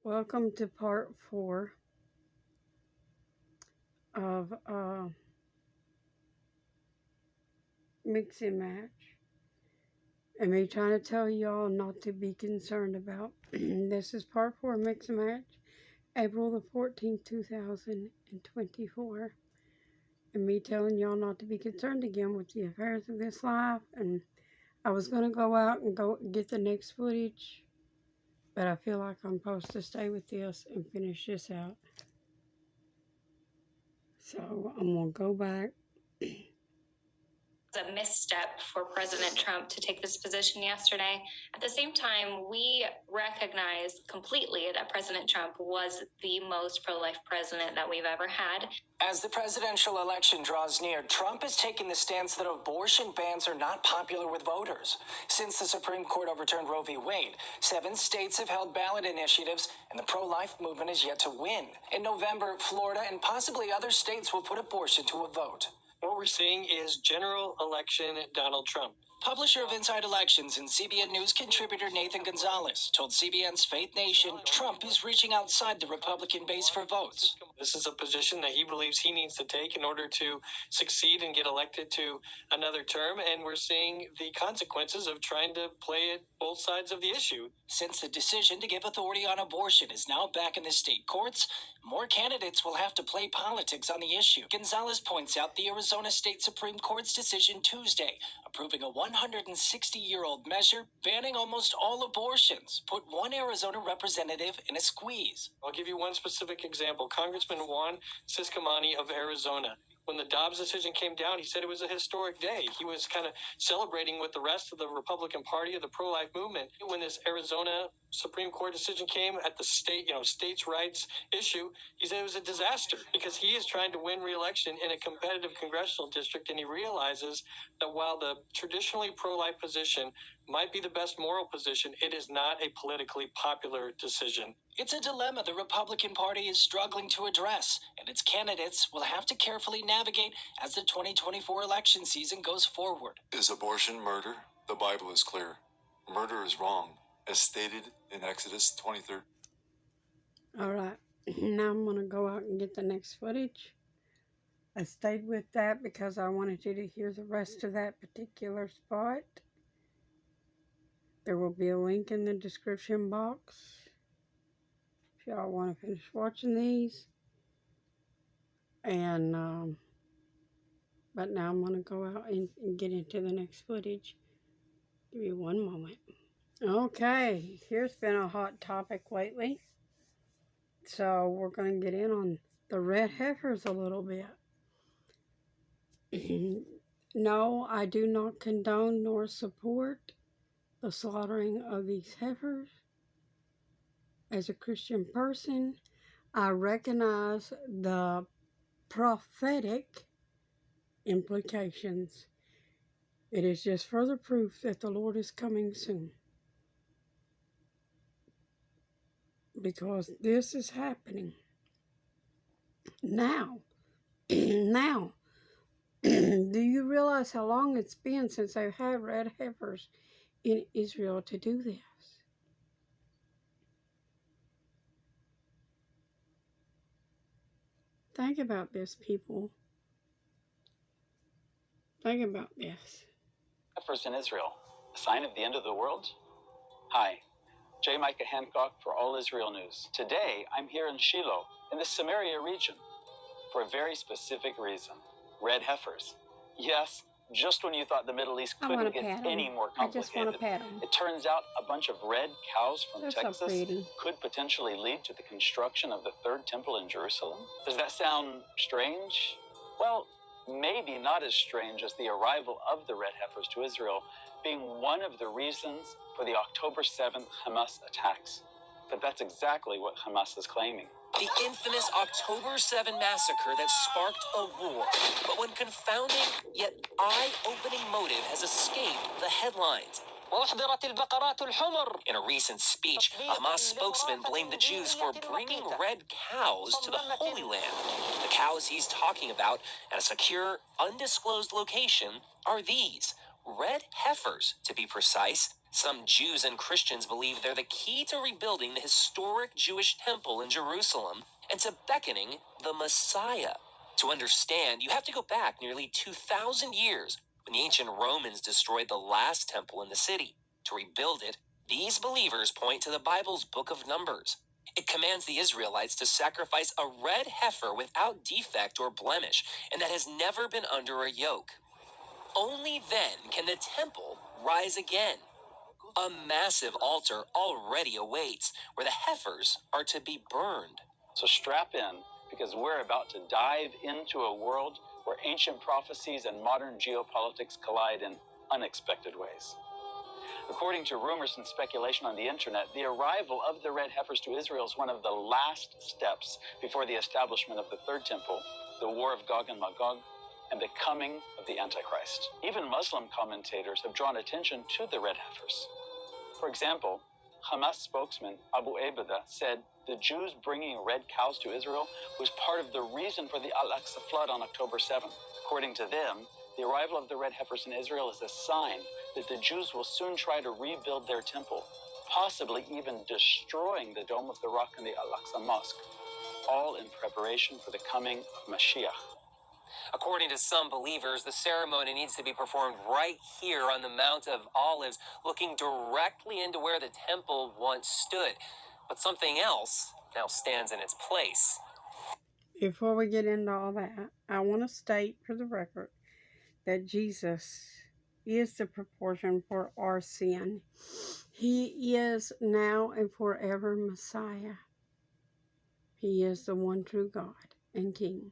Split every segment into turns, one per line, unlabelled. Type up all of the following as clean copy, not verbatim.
Welcome to part 4 of Mix and Match. And me trying to tell y'all not to be concerned about. This is part 4 Mix and Match, April the 14th, 2024. And me telling y'all not to be concerned again with the affairs of this life. And I was going to go out and go get the next footage, but I feel like I'm supposed to stay with this and finish this out. So I'm going to go back.
A misstep for President Trump to take this position yesterday. At the same time, we recognize completely that President Trump was the most pro-life president that we've ever had.
As the presidential election draws near, Trump has taken the stance that abortion bans are not popular with voters. Since the Supreme Court overturned Roe v. Wade, 7 states have held ballot initiatives, and the pro-life movement is yet to win. In November, Florida and possibly other states will put abortion to a vote.
What we're seeing is general election Donald Trump.
Publisher of Inside Elections and CBN News contributor Nathan Gonzalez told CBN's Faith Nation Trump is reaching outside the Republican base for votes.
This is a position that he believes he needs to take in order to succeed and get elected to another term, and we're seeing the consequences of trying to play it both sides of the issue.
Since the decision to give authority on abortion is now back in the state courts, more candidates will have to play politics on the issue. Gonzalez points out the Arizona State Supreme Court's decision Tuesday, approving a 160-year-old measure banning almost all abortions, put one Arizona representative in a squeeze.
I'll give you one specific example. Congressman Juan Ciscomani of Arizona. When the Dobbs decision came down, he said it was a historic day. He was kind of celebrating with the rest of the Republican Party of the pro-life movement. When this Arizona Supreme Court decision came at the states' rights issue, he said it was a disaster because he is trying to win re-election in a competitive congressional district, and he realizes that while the traditionally pro-life position might be the best moral position, it is not a politically popular decision.
It's a dilemma the Republican Party is struggling to address, and its candidates will have to carefully navigate as the 2024 election season goes forward.
Is abortion murder? The Bible is clear. Murder is wrong, as stated in Exodus 23.
All right, now I'm going to go out and get the next footage. I stayed with that because I wanted you to hear the rest of that particular spot. There will be a link in the description box if y'all want to finish watching these. And, but now I'm going to go out and get into the next footage. Give me one moment. Okay, here's been a hot topic lately. So we're going to get in on the red heifers a little bit. No, I do not condone nor support the slaughtering of these heifers. As a Christian person, I recognize the prophetic implications. It is just further proof that the Lord is coming soon. Because this is happening now. Now, do you realize how long it's been since they've had red heifers in Israel to do this? Think about this, people. Think about this.
Heifers in Israel, a sign of the end of the world? Hi, J. Micah Hancock for All Israel News. Today, I'm here in Shiloh, in the Samaria region, for a very specific reason. Red heifers. Yes, just when you thought the Middle East couldn't get any more complicated.
I just want to pet them.
It turns out a bunch of red cows from
They're
Texas
so pretty.
could potentially lead to the construction of the third temple in Jerusalem. Does that sound strange? Well, maybe not as strange as the arrival of the red heifers to Israel being one of the reasons for the October 7th Hamas attacks. But that's exactly what Hamas is claiming.
The infamous October 7 massacre that sparked a war. But one confounding yet eye-opening motive has escaped the headlines. In a recent speech, a Hamas spokesman blamed the Jews for bringing red cows to the Holy Land. The cows he's talking about at a secure, undisclosed location are these, red heifers, to be precise. Some Jews and Christians believe they're the key to rebuilding the historic Jewish temple in Jerusalem and to beckoning the Messiah. To understand, you have to go back nearly 2,000 years when the ancient Romans destroyed the last temple in the city. To rebuild it, these believers point to the Bible's book of Numbers. It commands the Israelites to sacrifice a red heifer without defect or blemish, and that has never been under a yoke. Only then can the temple rise again. A massive altar already awaits, where the heifers are to be burned.
So strap in, because we're about to dive into a world where ancient prophecies and modern geopolitics collide in unexpected ways. According to rumors and speculation on the internet, the arrival of the red heifers to Israel is one of the last steps before the establishment of the Third Temple, the war of Gog and Magog, and the coming of the Antichrist. Even Muslim commentators have drawn attention to the red heifers. For example, Hamas spokesman Abu Abada said the Jews bringing red cows to Israel was part of the reason for the Al-Aqsa flood on October 7th. According to them, the arrival of the red heifers in Israel is a sign that the Jews will soon try to rebuild their temple, possibly even destroying the Dome of the Rock and the Al-Aqsa Mosque, all in preparation for the coming of Mashiach.
According to some believers, the ceremony needs to be performed right here on the Mount of Olives, looking directly into where the temple once stood. But something else now stands in its place.
Before we get into all that, I want to state for the record that Jesus is the proportion for our sin. He is now and forever Messiah. He is the one true God and King.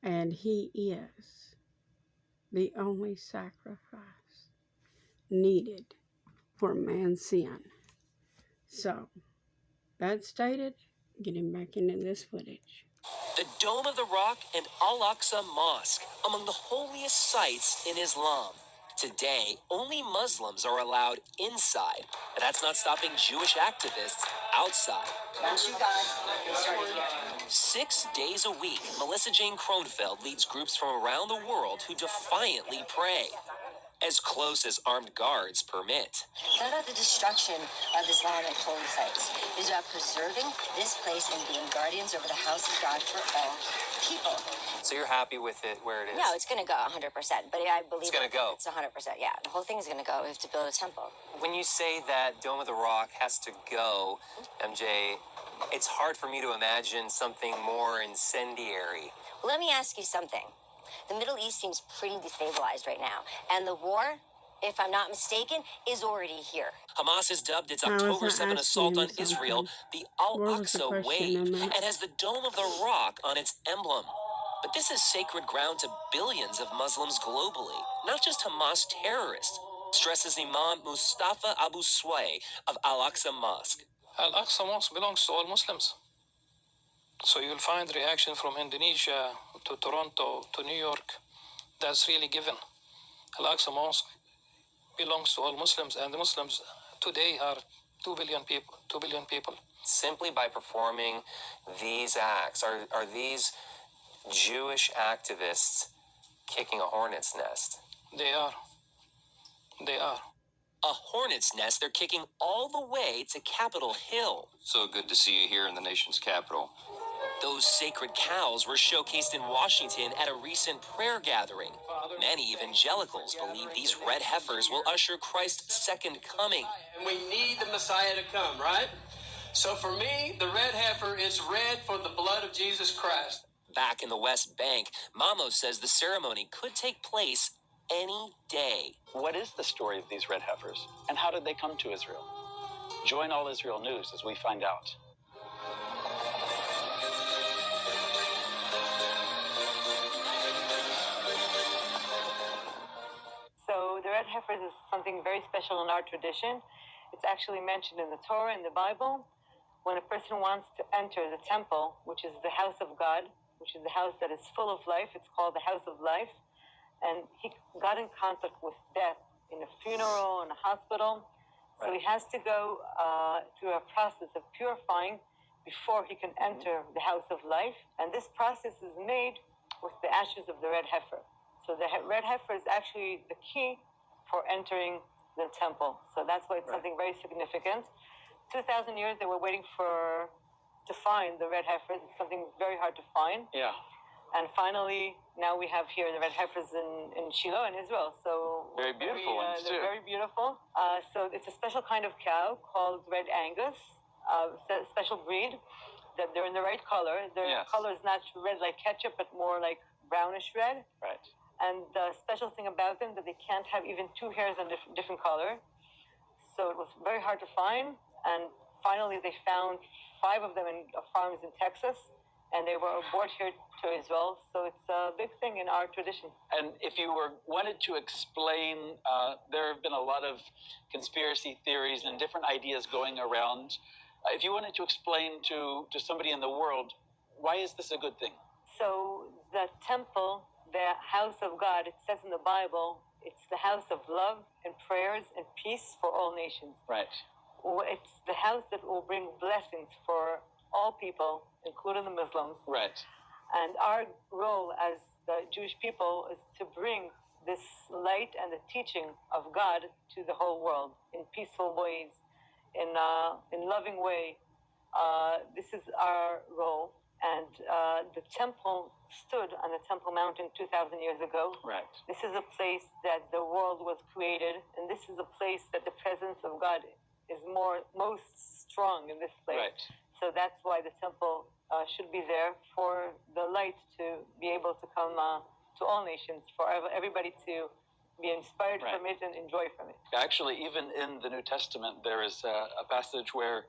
And He is the only sacrifice needed for man's sin. So, that stated, getting back into this footage.
The Dome of the Rock and Al-Aqsa Mosque, among the holiest sites in Islam. Today, only Muslims are allowed inside, but that's not stopping Jewish activists outside.
Once you guys get started here.
6 days a week, Melissa Jane Kronfeld leads groups from around the world who defiantly pray, as close as armed guards permit.
It's not about the destruction of Islamic holy sites. It is about preserving this place and being guardians over the house of God for all people.
So you're happy with it where it is?
No, it's going to go 100%. But I believe
It's gonna go.
It's 100%. Yeah, the whole thing is going to go. We have to build a temple.
When you say that Dome of the Rock has to go, MJ, it's hard for me to imagine something more incendiary.
Let me ask you something. The Middle East seems pretty destabilized right now. And the war, if I'm not mistaken, is already here.
Hamas has dubbed its
I was
October 7 assault on
asking you
Israel
something.
the
What was the
Al-Aqsa
question,
Wave
Emma?
and has the Dome of the Rock on its emblem. But this is sacred ground to billions of Muslims globally, not just Hamas terrorists, stresses Imam Mustafa Abu Sway of Al-Aqsa Mosque.
Al-Aqsa Mosque belongs to all Muslims. So you'll find reaction from Indonesia to Toronto to New York. That's really given. Al-Aqsa Mosque belongs to all Muslims, and the Muslims today are 2 billion people. 2 billion people.
Simply by performing these acts, are these Jewish activists kicking a hornet's nest?
They are. They are.
A hornet's nest they're kicking all the way to Capitol Hill.
So good to see you here in the nation's capital.
Those sacred cows were showcased in Washington at a recent prayer gathering. Many evangelicals believe these red heifers will usher Christ's second coming.
And we need the Messiah to come, right? So for me, the red heifer is red for the blood of Jesus Christ.
Back in the West Bank, Mamo says the ceremony could take place any day.
What is the story of these red heifers, and how did they come to Israel? Join All Israel News as we find out.
So the red heifers is something very special in our tradition. It's actually mentioned in the Torah, in the Bible. When a person wants to enter the temple, which is the house of God, which is the house that is full of life, it's called the house of life. And he got in contact with death in a funeral, in a hospital. So he has to go through a process of purifying before he can enter the house of life. And this process is made with the ashes of the red heifer. So So the red heifer is actually the key for entering the temple. So that's why it's something very significant. 2,000 years they were waiting to find the red heifers. It's something very hard to find.
Yeah.
And finally, now we have here the red heifers in Shiloh in Israel. So
very beautiful ones too.
They're very beautiful. So it's a special kind of cow called Red Angus, special breed. That they're in the right color. Their color is not red like ketchup, but more like brownish red.
Right.
And the special thing about them that they can't have even two hairs on different color. So it was very hard to find. And finally, they found 5 of them in farms in Texas, and they were brought here to Israel. So it's a big thing in our tradition.
And if you wanted to explain, there have been a lot of conspiracy theories and different ideas going around. If you wanted to explain to somebody in the world, why is this a good thing?
So the temple, the house of God, it says in the Bible, it's the house of love and prayers and peace for all nations.
Right.
It's the house that will bring blessings for all people, including the Muslims.
Right.
And our role as the Jewish people is to bring this light and the teaching of God to the whole world in peaceful ways, in loving way. This is our role. And the temple stood on the Temple Mountain 2,000 years ago.
Right.
This is a place that the world was created, and this is a place that the presence of God is most strong in this place.
Right.
So that's why the temple should be there for the light to be able to come to all nations, for everybody to be inspired from it and enjoy from it.
Actually, even in the New Testament, there is a passage where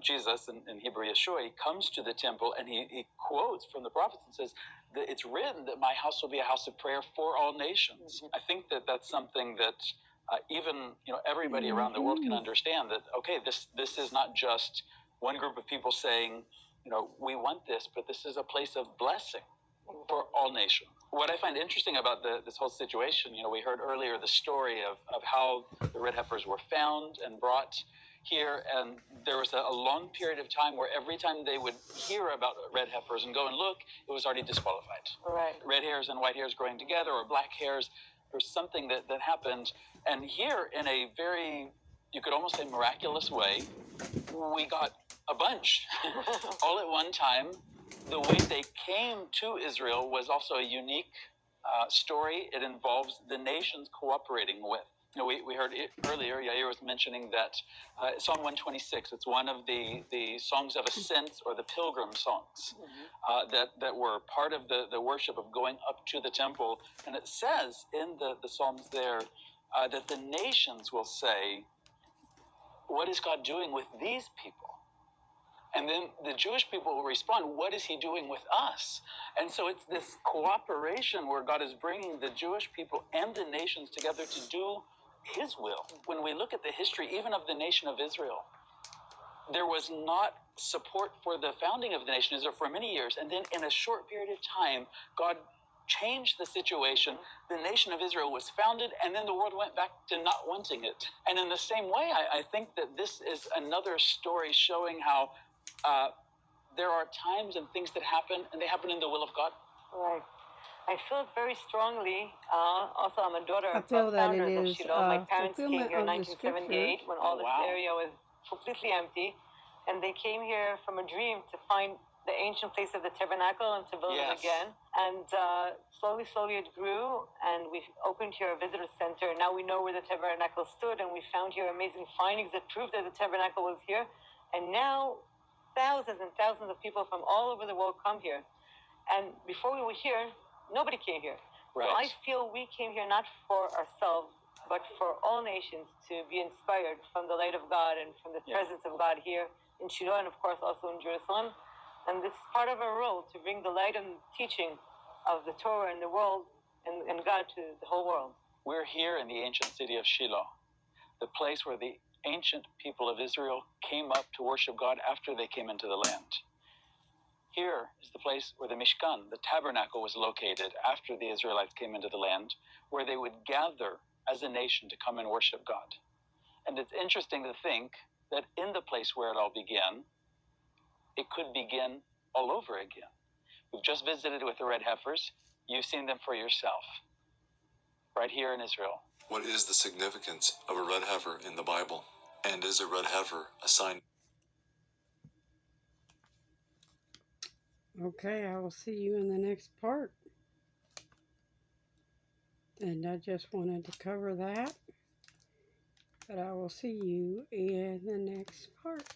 Jesus, in Hebrew Yeshua, he comes to the temple and he quotes from the prophets and says, that it's written that my house will be a house of prayer for all nations. I think that that's something that even everybody around the world can understand, that okay, this is not just one group of people saying, we want this, but this is a place of blessing for all nations. What I find interesting about this whole situation, we heard earlier the story of how the red heifers were found and brought here, and there was a long period of time where every time they would hear about red heifers and go and look, it was already disqualified.
Right.
Red hairs and white hairs growing together, or black hairs, there's something that happened. And here, in a very, you could almost say miraculous way, we got a bunch all at one time. The way they came to Israel was also a unique story. It involves the nations cooperating with. We heard it earlier, Yair was mentioning that Psalm 126, it's one of the songs of ascent or the pilgrim songs that were part of the worship of going up to the temple. And it says in the Psalms there that the nations will say, what is God doing with these people? And then the Jewish people will respond, what is he doing with us? And so it's this cooperation where God is bringing the Jewish people and the nations together to do his will. When we look at the history, even of the nation of Israel, there was not support for the founding of the nation of Israel for many years. And then in a short period of time, God changed the situation. The nation of Israel was founded, and then the world went back to not wanting it. And in the same way, I think that this is another story showing how there are times and things that happen, and they happen in the will of God.
Right. I feel it very strongly. Also, I'm a daughter
I
of
feel that it
founders of
is
Shiloh. My parents came
fulfillment
here in
of the
1978 when all this
wow.
area was completely empty. And they came here from a dream to find the ancient place of the tabernacle and to build it again. And slowly it grew, and we opened here a visitor center. Now we know where the tabernacle stood, and we found here amazing findings that prove that the tabernacle was here. And now thousands and thousands of people from all over the world come here. And before we were here, nobody came here.
Right.
So I feel we came here not for ourselves, but for all nations to be inspired from the light of God and from the presence of God here in Shiloh, and of course also in Jerusalem. And this is part of our role, to bring the light and teaching of the Torah in the world and God to the whole world.
We're here in the ancient city of Shiloh, the place where the ancient people of Israel came up to worship God after they came into the land. Here is the place where the Mishkan, the tabernacle, was located after the Israelites came into the land, where they would gather as a nation to come and worship God. And it's interesting to think that in the place where it all began, it could begin all over again. We've just visited with the red heifers. You've seen them for yourself. right here in Israel.
What is the significance of a red heifer in the Bible? And is a red heifer a sign?
Okay, I will see you in the next part. And I just wanted to cover that. But I will see you in the next part.